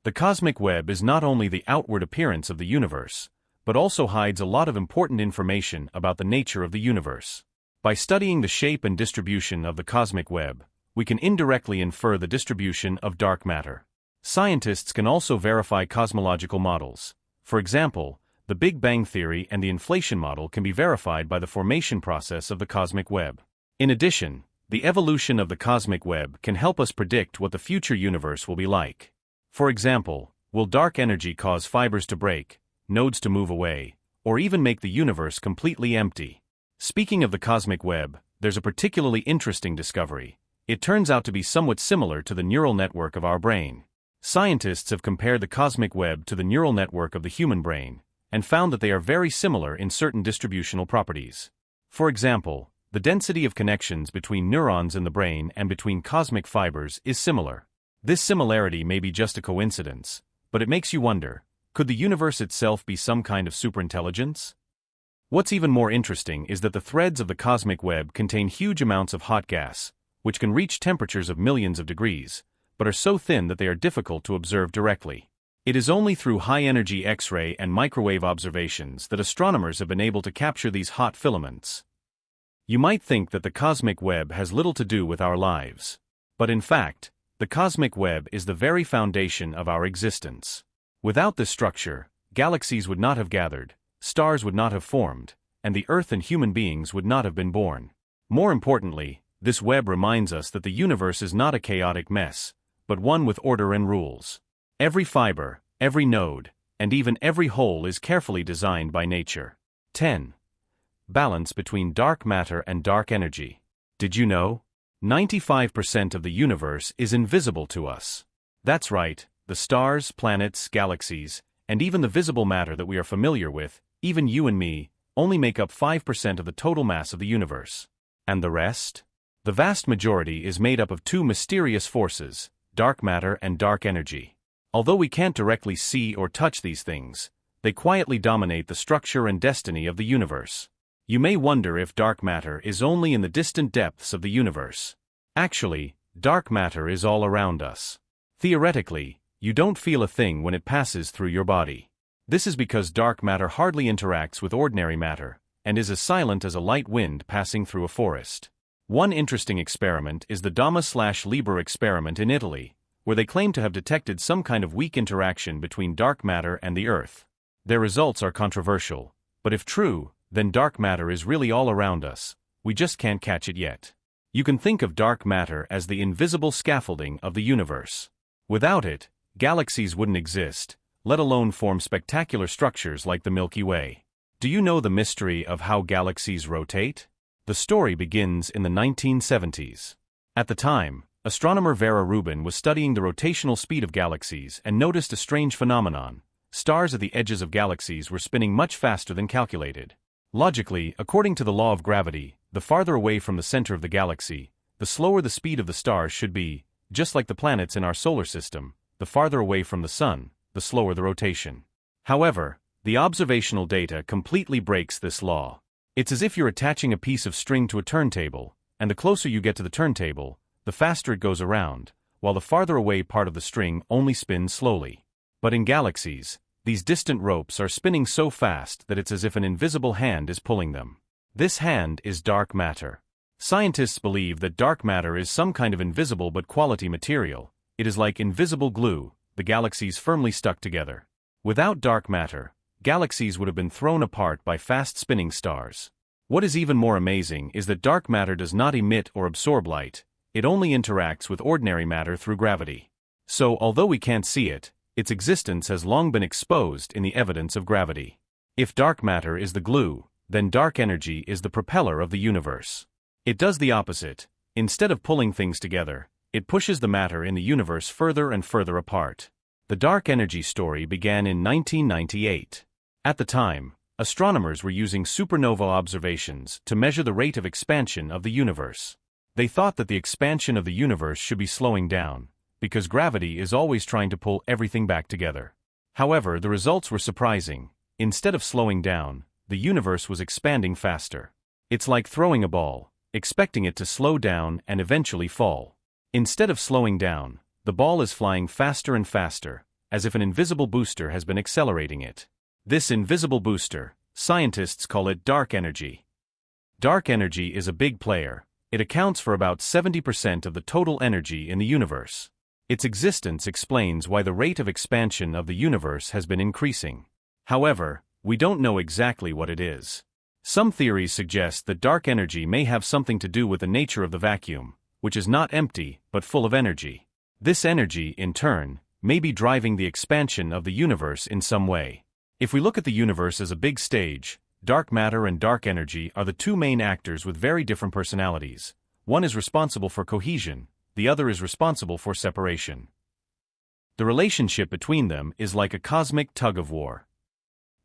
The cosmic web is not only the outward appearance of the universe, but also hides a lot of important information about the nature of the universe. By studying the shape and distribution of the cosmic web, we can indirectly infer the distribution of dark matter. Scientists can also verify cosmological models. For example, the Big Bang theory and the inflation model can be verified by the formation process of the cosmic web. In addition, the evolution of the cosmic web can help us predict what the future universe will be like. For example, Will dark energy cause fibers to break, nodes to move away, or even make the universe completely empty? Speaking of the cosmic web, there's a particularly interesting discovery. It turns out to be somewhat similar to the neural network of our brain. Scientists have compared the cosmic web to the neural network of the human brain, and found that they are very similar in certain distributional properties. For example, the density of connections between neurons in the brain and between cosmic fibers is similar. This similarity may be just a coincidence, but it makes you wonder, could the universe itself be some kind of superintelligence? What's even more interesting is that the threads of the cosmic web contain huge amounts of hot gas, which can reach temperatures of millions of degrees, but are so thin that they are difficult to observe directly. It is only through high-energy X-ray and microwave observations that astronomers have been able to capture these hot filaments. You might think that the cosmic web has little to do with our lives. But in fact, the cosmic web is the very foundation of our existence. Without this structure, galaxies would not have gathered, stars would not have formed, and the Earth and human beings would not have been born. More importantly, this web reminds us that the universe is not a chaotic mess, but one with order and rules. Every fiber, every node, and even every hole is carefully designed by nature. 10. Balance between dark matter and dark energy. Did you know? 95% of the universe is invisible to us. That's right, the stars, planets, galaxies, and even the visible matter that we are familiar with, even you and me, only make up 5% of the total mass of the universe. And the rest? The vast majority is made up of two mysterious forces, dark matter and dark energy. Although we can't directly see or touch these things, they quietly dominate the structure and destiny of the universe. You may wonder if dark matter is only in the distant depths of the universe. Actually, dark matter is all around us. Theoretically, you don't feel a thing when it passes through your body. This is because dark matter hardly interacts with ordinary matter, and is as silent as a light wind passing through a forest. One interesting experiment is the Dama/Liber experiment in Italy, where they claim to have detected some kind of weak interaction between dark matter and the Earth. Their results are controversial, but if true, then dark matter is really all around us, we just can't catch it yet. You can think of dark matter as the invisible scaffolding of the universe. Without it, galaxies wouldn't exist, let alone form spectacular structures like the Milky Way. Do you know the mystery of how galaxies rotate? The story begins in the 1970s. At the time, astronomer Vera Rubin was studying the rotational speed of galaxies and noticed a strange phenomenon. Stars at the edges of galaxies were spinning much faster than calculated. Logically, according to the law of gravity, the farther away from the center of the galaxy, the slower the speed of the stars should be, just like the planets in our solar system, the farther away from the sun, the slower the rotation. However, the observational data completely breaks this law. It's as if you're attaching a piece of string to a turntable, and the closer you get to the turntable, the faster it goes around, while the farther away part of the string only spins slowly. But in galaxies, these distant ropes are spinning so fast that it's as if an invisible hand is pulling them. This hand is dark matter. Scientists believe that dark matter is some kind of invisible but quality material. It is like invisible glue, the galaxies firmly stuck together. Without dark matter, galaxies would have been thrown apart by fast-spinning stars. What is even more amazing is that dark matter does not emit or absorb light, it only interacts with ordinary matter through gravity. So, although we can't see it, its existence has long been exposed in the evidence of gravity. If dark matter is the glue, then dark energy is the propeller of the universe. It does the opposite. Instead of pulling things together, it pushes the matter in the universe further and further apart. The dark energy story began in 1998. At the time, astronomers were using supernova observations to measure the rate of expansion of the universe. They thought that the expansion of the universe should be slowing down, because gravity is always trying to pull everything back together. However, the results were surprising. Instead of slowing down, the universe was expanding faster. It's like throwing a ball, expecting it to slow down and eventually fall. Instead of slowing down, the ball is flying faster and faster, as if an invisible booster has been accelerating it. This invisible booster, scientists call it dark energy. Dark energy is a big player. It accounts for about 70% of the total energy in the universe. Its existence explains why the rate of expansion of the universe has been increasing. However, we don't know exactly what it is. Some theories suggest that dark energy may have something to do with the nature of the vacuum, which is not empty but full of energy. This energy, in turn, may be driving the expansion of the universe in some way. If we look at the universe as a big stage, dark matter and dark energy are the two main actors with very different personalities. One is responsible for cohesion, the other is responsible for separation. The relationship between them is like a cosmic tug-of-war.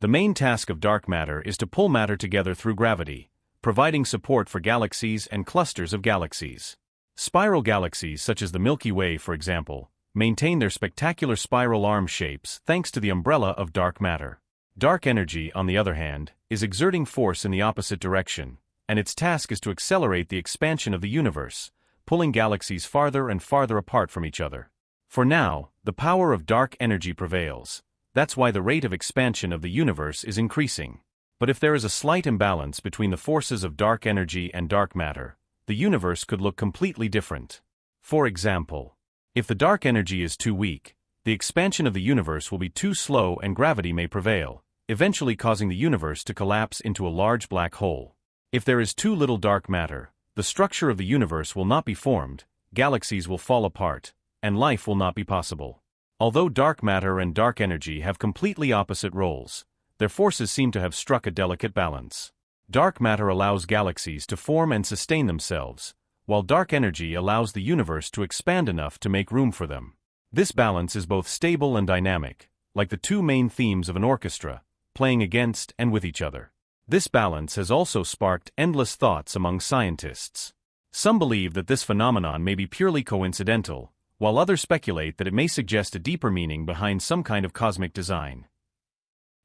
The main task of dark matter is to pull matter together through gravity, providing support for galaxies and clusters of galaxies. Spiral galaxies such as the Milky Way, for example, maintain their spectacular spiral arm shapes thanks to the umbrella of dark matter. Dark energy, on the other hand, is exerting force in the opposite direction, and its task is to accelerate the expansion of the universe, pulling galaxies farther and farther apart from each other. For now, the power of dark energy prevails. That's why the rate of expansion of the universe is increasing. But if there is a slight imbalance between the forces of dark energy and dark matter, the universe could look completely different. For example, if the dark energy is too weak, the expansion of the universe will be too slow and gravity may prevail, eventually causing the universe to collapse into a large black hole. If there is too little dark matter, the structure of the universe will not be formed, galaxies will fall apart, and life will not be possible. Although dark matter and dark energy have completely opposite roles, their forces seem to have struck a delicate balance. Dark matter allows galaxies to form and sustain themselves, while dark energy allows the universe to expand enough to make room for them. This balance is both stable and dynamic, like the two main themes of an orchestra, playing against and with each other. This balance has also sparked endless thoughts among scientists. Some believe that this phenomenon may be purely coincidental, while others speculate that it may suggest a deeper meaning behind some kind of cosmic design.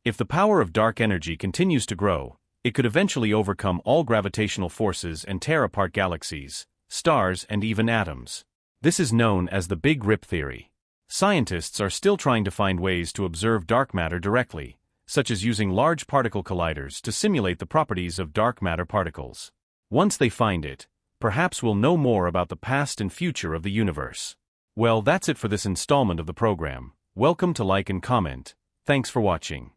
If the power of dark energy continues to grow, it could eventually overcome all gravitational forces and tear apart galaxies, stars, and even atoms. This is known as the Big Rip theory. Scientists are still trying to find ways to observe dark matter directly, such as using large particle colliders to simulate the properties of dark matter particles. Once they find it, perhaps we'll know more about the past and future of the universe. Well, that's it for this installment of the program. Welcome to like and comment. Thanks for watching.